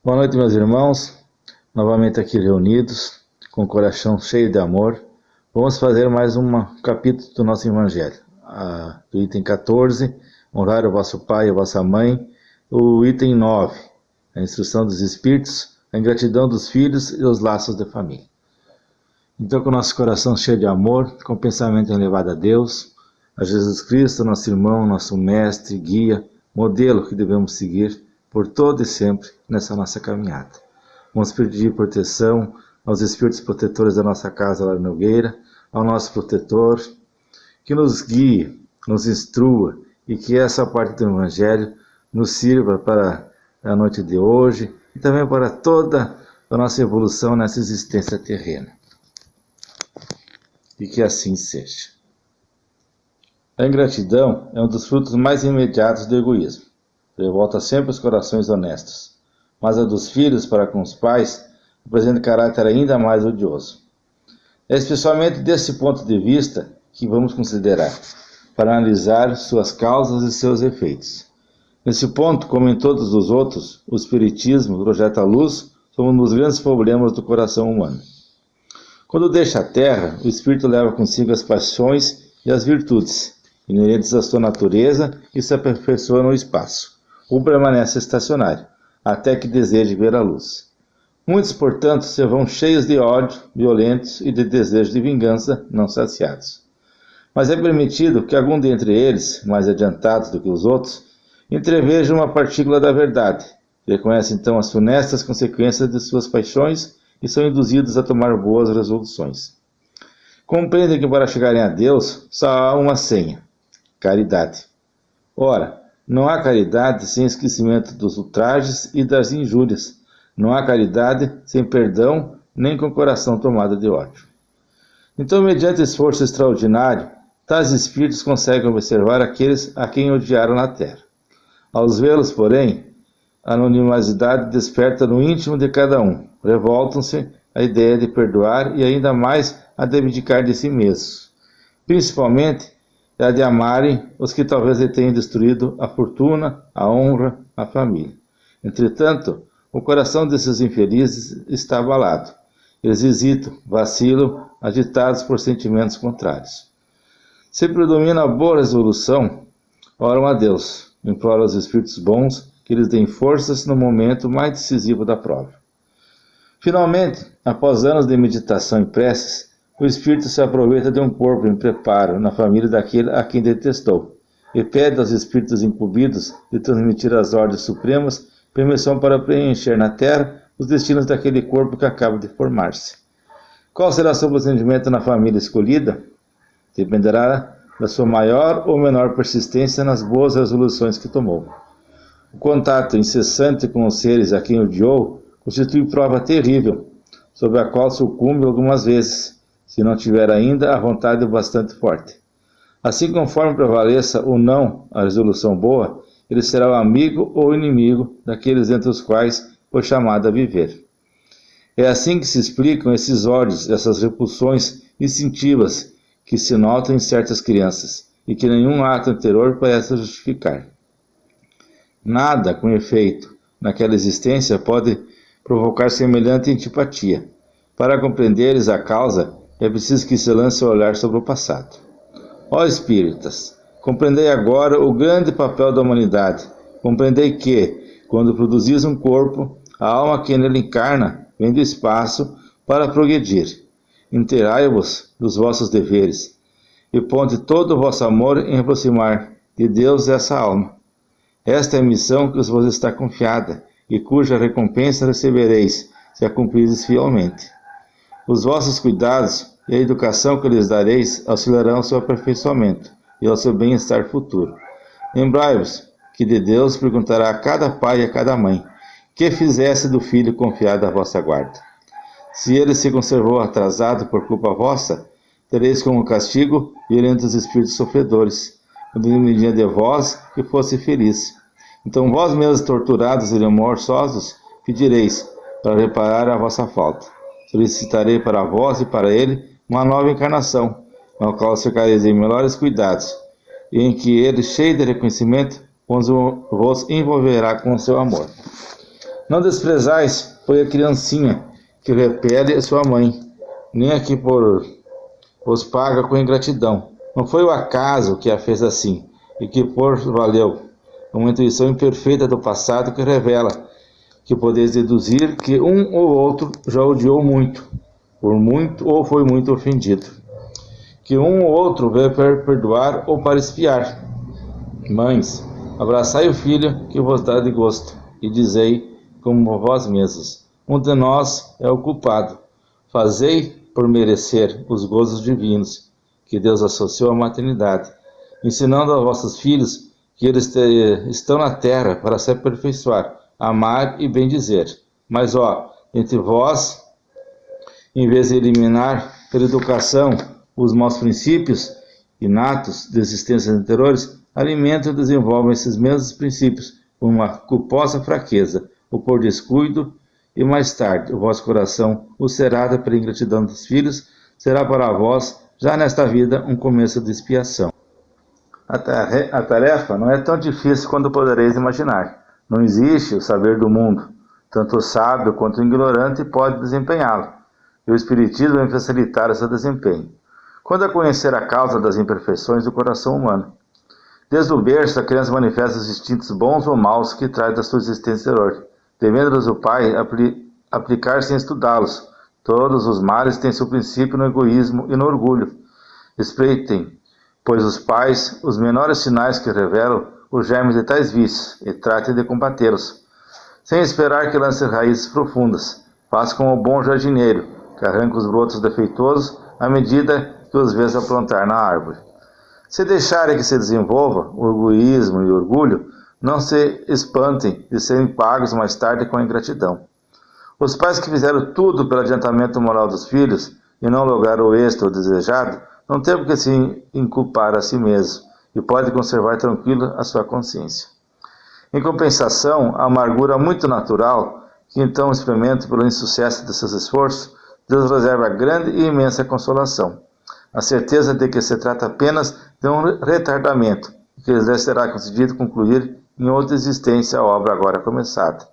Boa noite, meus irmãos, novamente aqui reunidos, com o coração cheio de amor. Vamos fazer mais um capítulo do nosso Evangelho. Do item 14, honrar o vosso pai e a vossa mãe. O item 9, a instrução dos espíritos, a ingratidão dos filhos e os laços de família. Então, com o nosso coração cheio de amor, com o pensamento elevado a Deus, a Jesus Cristo, nosso irmão, nosso mestre, guia, modelo que devemos seguir por todo e sempre nessa nossa caminhada. Vamos pedir proteção aos espíritos protetores da nossa casa lá na Nogueira, ao nosso protetor, que nos guie, nos instrua e que essa parte do Evangelho nos sirva para a noite de hoje e também para toda a nossa evolução nessa existência terrena. E que assim seja. A ingratidão é um dos frutos mais imediatos do egoísmo. Revolta sempre os corações honestos, mas a dos filhos para com os pais apresenta caráter ainda mais odioso. É especialmente desse ponto de vista que vamos considerar, para analisar suas causas e seus efeitos. Nesse ponto, como em todos os outros, o Espiritismo projeta a luz sobre um dos grandes problemas do coração humano. Quando deixa a Terra, o Espírito leva consigo as paixões e as virtudes, inerentes à sua natureza, e se aperfeiçoa no espaço, ou permanece estacionário, até que deseje ver a luz. Muitos, portanto, se vão cheios de ódio, violentos e de desejo de vingança não saciados. Mas é permitido que algum dentre eles, mais adiantados do que os outros, entrevejam uma partícula da verdade, reconhecem então as funestas consequências de suas paixões e são induzidos a tomar boas resoluções. Compreendem que para chegarem a Deus só há uma senha: caridade. Ora, não há caridade sem esquecimento dos ultrajes e das injúrias. Não há caridade sem perdão, nem com o coração tomado de ódio. Então, mediante esforço extraordinário, tais espíritos conseguem observar aqueles a quem odiaram na terra. Ao vê-los, porém, a anonimosidade desperta no íntimo de cada um. Revoltam-se a ideia de perdoar e ainda mais a de abdicar de si mesmos. Principalmente a de amarem os que talvez lhe tenham destruído a fortuna, a honra, a família. Entretanto, o coração desses infelizes está abalado. Eles hesitam, vacilam, agitados por sentimentos contrários. Se predomina a boa resolução, oram a Deus, imploram aos espíritos bons que lhes deem forças no momento mais decisivo da prova. Finalmente, após anos de meditação e preces, o espírito se aproveita de um corpo em preparo na família daquele a quem detestou, e pede aos espíritos incumbidos de transmitir às ordens supremas permissão para preencher na terra os destinos daquele corpo que acaba de formar-se. Qual será seu procedimento na família escolhida? Dependerá da sua maior ou menor persistência nas boas resoluções que tomou. O contato incessante com os seres a quem odiou constitui prova terrível, sobre a qual sucumbe algumas vezes, se não tiver ainda a vontade bastante forte. Assim, conforme prevaleça ou não a resolução boa, ele será o amigo ou inimigo daqueles entre os quais foi chamado a viver. É assim que se explicam esses ódios, essas repulsões instintivas que se notam em certas crianças, e que nenhum ato anterior parece justificar. Nada, com efeito, naquela existência pode provocar semelhante antipatia. Para compreenderes a causa, é preciso que se lance o olhar sobre o passado. Ó espíritas, compreendei agora o grande papel da humanidade. Compreendei que, quando produzis um corpo, a alma que nele encarna vem do espaço para progredir. Inteirai-vos dos vossos deveres, e ponde todo o vosso amor em aproximar de Deus essa alma. Esta é a missão que vos está confiada, e cuja recompensa recebereis, se a cumprirdes fielmente. Os vossos cuidados e a educação que lhes dareis auxiliarão ao seu aperfeiçoamento e ao seu bem-estar futuro. Lembrai-vos que de Deus perguntará a cada pai e a cada mãe: que fizesse do filho confiado à vossa guarda? Se ele se conservou atrasado por culpa vossa, tereis como castigo violentos espíritos sofredores, quando ele de vós que fosse feliz. Então vós mesmos torturados e remorsosos, pedireis para reparar a vossa falta. Solicitarei para vós e para ele uma nova encarnação, na qual ficareis em melhores cuidados, e em que ele, cheio de reconhecimento, vos envolverá com seu amor. Não desprezais, pois a criancinha que repele sua mãe, nem a que os paga com ingratidão. Não foi o acaso que a fez assim, e que por valeu, uma intuição imperfeita do passado que revela, que podeis deduzir que um ou outro já odiou muito, por muito ou foi muito ofendido, que um ou outro veio para perdoar ou para espiar. Mães, abraçai o filho que vos dá de gosto, e dizei, como vós mesmos, um de nós é o culpado. Fazei por merecer os gozos divinos, que Deus associou à maternidade, ensinando aos vossos filhos que eles estão na terra para se aperfeiçoar, amar e bendizer. Mas, entre vós, em vez de eliminar pela educação os maus princípios inatos de existências anteriores, alimentam e desenvolvem esses mesmos princípios com uma culposa fraqueza, ou por descuido, e mais tarde o vosso coração, ulcerado pela ingratidão dos filhos, será para vós, já nesta vida, um começo de expiação. A tarefa não é tão difícil quanto podereis imaginar. Não existe o saber do mundo. Tanto o sábio quanto o ignorante pode desempenhá-lo. E o Espiritismo vai facilitar esse desempenho. Quando a conhecer a causa das imperfeições do coração humano. Desde o berço, a criança manifesta os instintos bons ou maus que traz da sua existência anterior, devendo-los o pai aplicar sem estudá-los. Todos os males têm seu princípio no egoísmo e no orgulho. Espreitem, pois os pais, os menores sinais que revelam os germes de tais vícios, e tratem de combatê-los, sem esperar que lance raízes profundas. Faça como o bom jardineiro, que arranca os brotos defeituosos à medida que os vês aprontar na árvore. Se deixarem que se desenvolva o egoísmo e o orgulho, não se espantem de serem pagos mais tarde com a ingratidão. Os pais que fizeram tudo pelo adiantamento moral dos filhos e não lograram o êxito desejado, não têm por que se inculpar a si mesmos e podem conservar tranquilo a sua consciência. Em compensação, a amargura muito natural, que então experimentam pelo insucesso de seus esforços, Deus reserva grande e imensa consolação. A certeza de que se trata apenas de um retardamento, e que lhes será concedido concluir em outra existência a obra agora começada,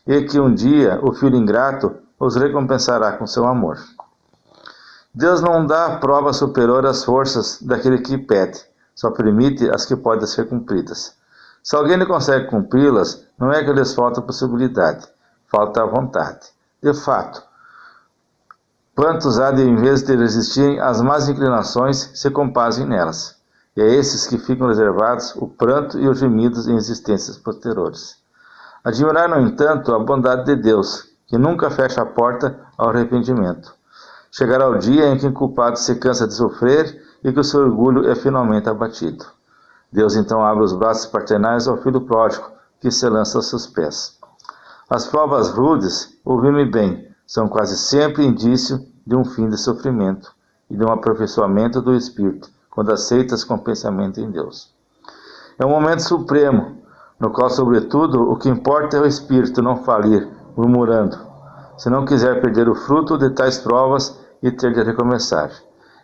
e que um dia o filho ingrato os recompensará com seu amor. Deus não dá prova superior às forças daquele que pede, só permite as que podem ser cumpridas. Se alguém não consegue cumpri-las, não é que lhes falta possibilidade, falta a vontade. De fato, quantos há de, em vez de resistirem às más inclinações, se compazem nelas? E a esses que ficam reservados o pranto e os gemidos em existências posteriores. Admirar, no entanto, a bondade de Deus, que nunca fecha a porta ao arrependimento. Chegará o dia em que o culpado se cansa de sofrer e que o seu orgulho é finalmente abatido. Deus então abre os braços paternais ao filho pródigo, que se lança aos seus pés. As provas rudes, ouvi-me bem, são quase sempre indício de um fim de sofrimento e de um aperfeiçoamento do espírito, quando aceitas com pensamento em Deus. É um momento supremo, no qual, sobretudo, o que importa é o espírito não falir, murmurando, se não quiser perder o fruto de tais provas e ter de recomeçar.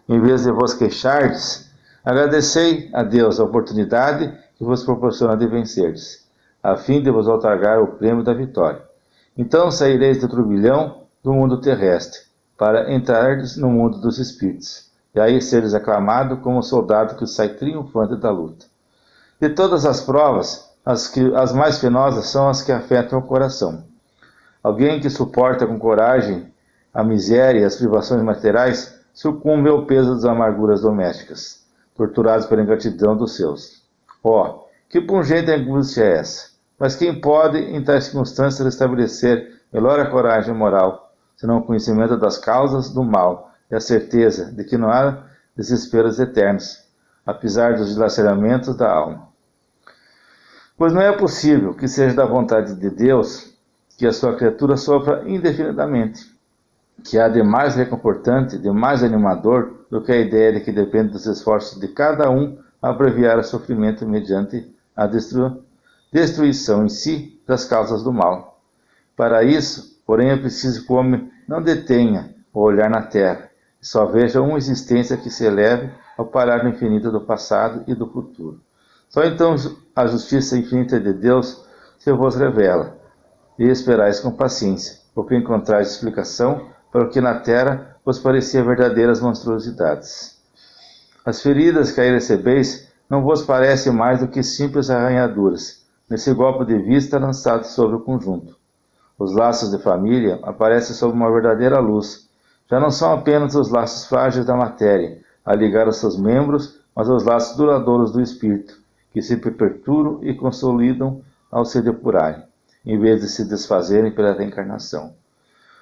Em vez de vos queixardes, agradecei a Deus a oportunidade que vos proporciona de vencerdes, a fim de vos outorgar o prêmio da vitória. Então saireis do turbilhão do mundo terrestre, para entrardes no mundo dos espíritos, e aí seres aclamado como um soldado que sai triunfante da luta. De todas as provas, as mais penosas são as que afetam o coração. Alguém que suporta com coragem a miséria e as privações materiais sucumbe ao peso das amarguras domésticas, torturados pela ingratidão dos seus. Que pungente angústia é essa! Mas quem pode, em tais circunstâncias, restabelecer melhor a coragem moral, senão o conhecimento das causas do mal e a certeza de que não há desesperos eternos, apesar dos dilaceramentos da alma? Pois não é possível que seja da vontade de Deus que a sua criatura sofra indefinidamente, que há de mais reconfortante, de mais animador do que a ideia de que depende dos esforços de cada um a abreviar o sofrimento mediante a destruição em si das causas do mal. Para isso, porém, é preciso que o homem não detenha o olhar na terra, e só veja uma existência que se eleve ao parar no infinito do passado e do futuro. Só então a justiça infinita de Deus se vos revela, e esperais com paciência, porque encontrais explicação para o que na terra vos parecia verdadeiras monstruosidades. As feridas que aí recebeis não vos parecem mais do que simples arranhaduras, nesse golpe de vista lançado sobre o conjunto. Os laços de família aparecem sob uma verdadeira luz. Já não são apenas os laços frágeis da matéria, a ligar os seus membros, mas os laços duradouros do espírito, que se perpetuam e consolidam ao se depurarem, em vez de se desfazerem pela reencarnação.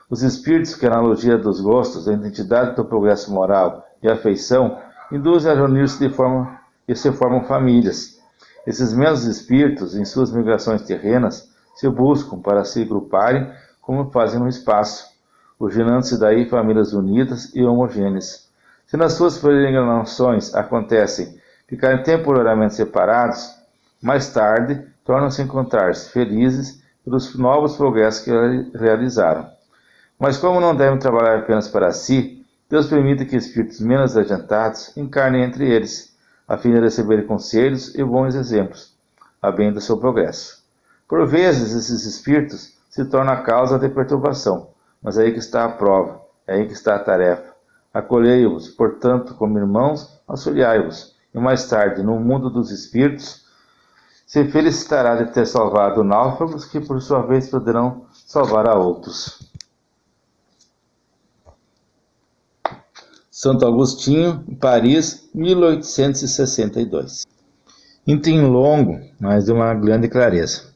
Os espíritos, que a analogia dos gostos, da identidade do progresso moral e a afeição, induzem a reunir-se de forma e se formam famílias. Esses mesmos espíritos, em suas migrações terrenas, se buscam para se agruparem como fazem no espaço, originando-se daí famílias unidas e homogêneas. Se nas suas peregrinações acontecem ficarem temporariamente separados, mais tarde tornam-se a encontrar-se felizes pelos novos progressos que realizaram. Mas como não devem trabalhar apenas para si, Deus permite que espíritos menos adiantados encarnem entre eles, a fim de receberem conselhos e bons exemplos, a bem do seu progresso. Por vezes, esses espíritos se tornam a causa de perturbação, mas é aí que está a prova, é aí que está a tarefa. Acolhei-vos, portanto, como irmãos, auxiliai-vos, e mais tarde, no mundo dos espíritos, se felicitará de ter salvado náufragos que, por sua vez, poderão salvar a outros. Santo Agostinho, Paris, 1862. Item longo, mas de uma grande clareza.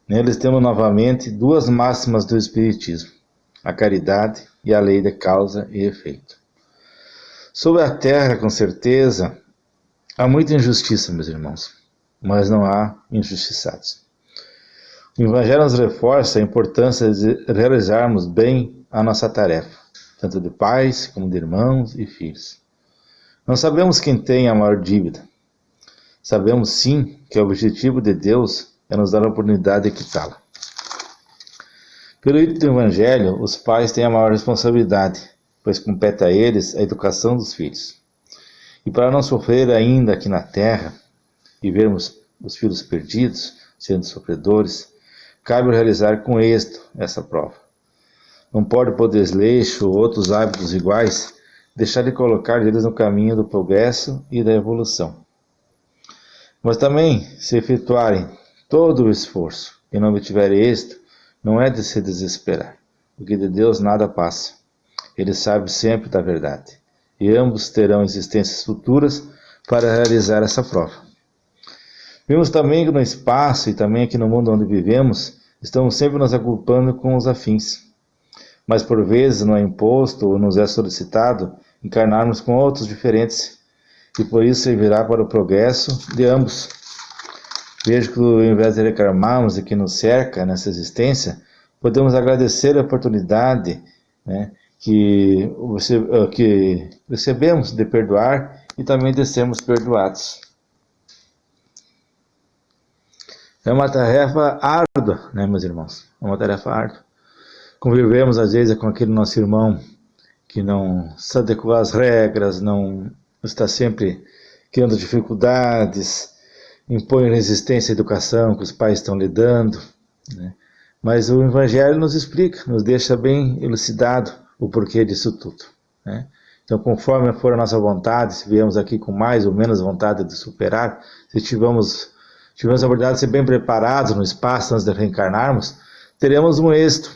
Neles temos novamente duas máximas do Espiritismo, a caridade e a lei de causa e efeito. Sobre a terra, com certeza, há muita injustiça, meus irmãos, mas não há injustiçados. O Evangelho nos reforça a importância de realizarmos bem a nossa tarefa, tanto de pais como de irmãos e filhos. Não sabemos quem tem a maior dívida. Sabemos sim que o objetivo de Deus é nos dar a oportunidade de quitá-la. Pelo rito do Evangelho, os pais têm a maior responsabilidade, pois compete a eles a educação dos filhos. E para não sofrer ainda aqui na terra e vermos os filhos perdidos, sendo sofredores, cabe realizar com êxito essa prova. Não pode por desleixo ou outros hábitos iguais deixar de colocar eles no caminho do progresso e da evolução. Mas também, se efetuarem todo o esforço e não obtiverem êxito, não é de se desesperar, porque de Deus nada passa. Ele sabe sempre da verdade, e ambos terão existências futuras para realizar essa prova. Vimos também que no espaço e também aqui no mundo onde vivemos, estamos sempre nos agrupando com os afins. Mas por vezes não é imposto ou nos é solicitado encarnarmos com outros diferentes, e por isso servirá para o progresso de ambos. Vejo que ao invés de reclamarmos o que nos cerca nessa existência, podemos agradecer a oportunidade, que recebemos de perdoar e também de sermos perdoados. É uma tarefa árdua, meus irmãos? É uma tarefa árdua. Convivemos às vezes com aquele nosso irmão que não se adequa às regras, não está sempre criando dificuldades, impõe resistência à educação que os pais estão lhe dando, Mas o Evangelho nos explica, nos deixa bem elucidado o porquê disso tudo. Então, conforme for a nossa vontade, se viemos aqui com mais ou menos vontade de superar, se tivermos a oportunidade de ser bem preparados no espaço antes de reencarnarmos, teremos um êxito.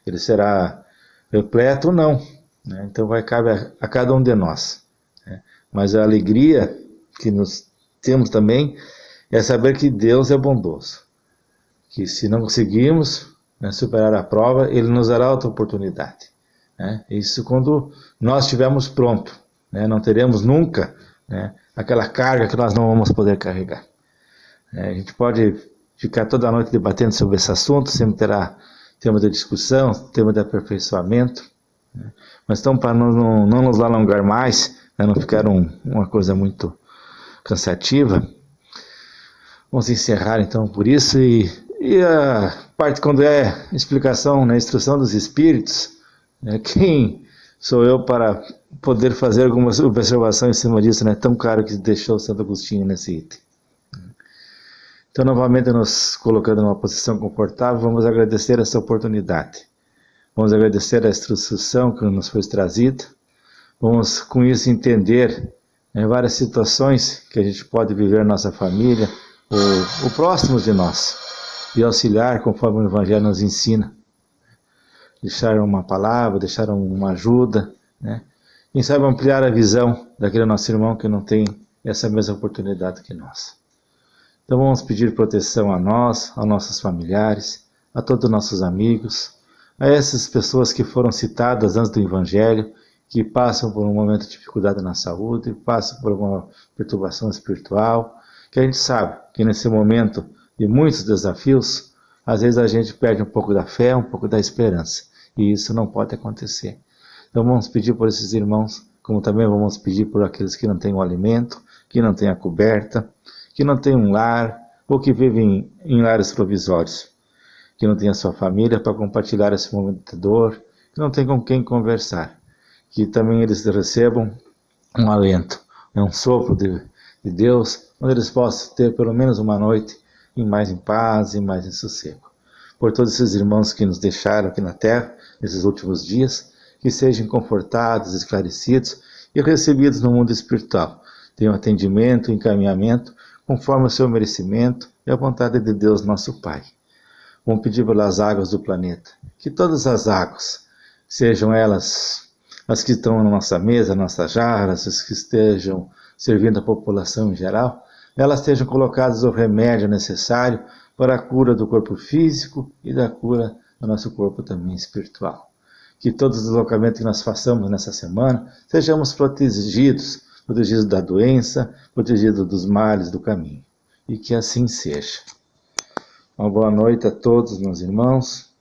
Ele será repleto ou não. Então, vai caber a cada um de nós. Mas a alegria que nós temos também é saber que Deus é bondoso. Que se não conseguirmos superar a prova, Ele nos dará outra oportunidade. Isso quando nós estivermos prontos. Não teremos nunca aquela carga que nós não vamos poder carregar. A gente pode ficar toda noite debatendo sobre esse assunto, sempre terá tema de discussão, tema de aperfeiçoamento. Mas então, para não nos alongar mais, não ficar uma coisa muito cansativa, vamos encerrar então por isso. E a parte quando é explicação, instrução dos espíritos, quem sou eu para poder fazer alguma observação em cima disso, tão caro que deixou Santo Agostinho nesse item. Então, novamente, nos colocando numa posição confortável, vamos agradecer essa oportunidade. Vamos agradecer a instrução que nos foi trazida. Vamos, com isso, entender várias situações que a gente pode viver na nossa família, o próximo de nós, e auxiliar conforme o Evangelho nos ensina. Deixar uma palavra, deixar uma ajuda, né? Quem sabe ampliar a visão daquele nosso irmão que não tem essa mesma oportunidade que nós. Então vamos pedir proteção a nós, aos nossos familiares, a todos os nossos amigos, a essas pessoas que foram citadas antes do Evangelho, que passam por um momento de dificuldade na saúde, passam por uma perturbação espiritual, que a gente sabe que nesse momento de muitos desafios, às vezes a gente perde um pouco da fé, um pouco da esperança, e isso não pode acontecer. Então vamos pedir por esses irmãos, como também vamos pedir por aqueles que não têm o alimento, que não têm a coberta, que não têm um lar, ou que vivem em lares provisórios, que não têm a sua família para compartilhar esse momento de dor, que não têm com quem conversar, que também eles recebam um alento, um sopro de Deus, onde eles possam ter pelo menos uma noite mais em paz e mais em sossego. Por todos esses irmãos que nos deixaram aqui na terra, nesses últimos dias, que sejam confortados, esclarecidos e recebidos no mundo espiritual. Tenham atendimento e encaminhamento conforme o seu merecimento e a vontade de Deus nosso Pai. Vamos pedir pelas águas do planeta, que todas as águas, sejam elas as que estão na nossa mesa, nossas jarras, as que estejam servindo a população em geral, elas estejam colocadas o remédio necessário para a cura do corpo físico e da cura do nosso corpo também espiritual. Que todos os deslocamentos que nós façamos nessa semana, sejamos protegidos da doença, protegidos dos males do caminho. E que assim seja. Uma boa noite a todos, meus irmãos.